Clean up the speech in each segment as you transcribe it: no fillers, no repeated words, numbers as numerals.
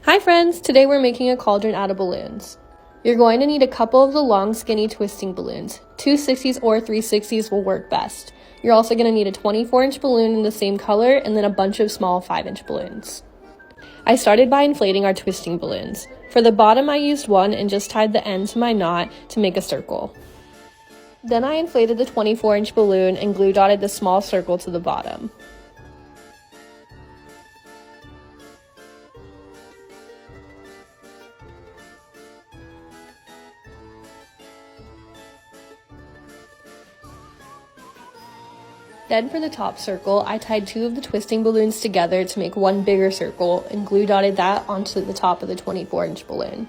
Hi friends! Today we're making a cauldron out of balloons. You're going to need a couple of the long skinny twisting balloons. 260s or 360s will work best. You're also going to need a 24-inch balloon in the same color and then a bunch of small 5-inch balloons. I started by inflating our twisting balloons. For the bottom I used one and just tied the end to my knot to make a circle. Then I inflated the 24-inch balloon and glue dotted the small circle to the bottom. Then for the top circle, I tied 2 of the twisting balloons together to make one bigger circle and glue dotted that onto the top of the 24-inch balloon.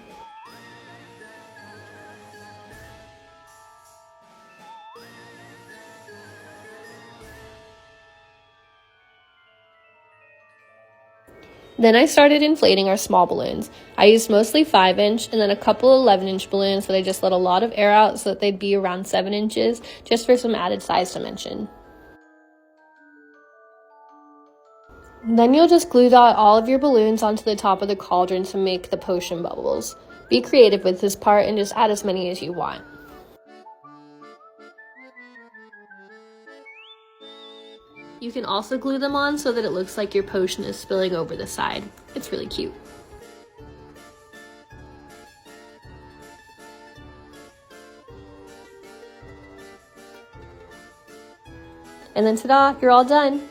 Then I started inflating our small balloons. I used mostly 5-inch and then a couple 11-inch balloons that I just let a lot of air out so that they'd be around 7 inches, just for some added size dimension. Then you'll just glue dot all of your balloons onto the top of the cauldron to make the potion bubbles. Be creative with this part and just add as many as you want. You can also glue them on so that it looks like your potion is spilling over the side. It's really cute. And then ta-da, you're all done!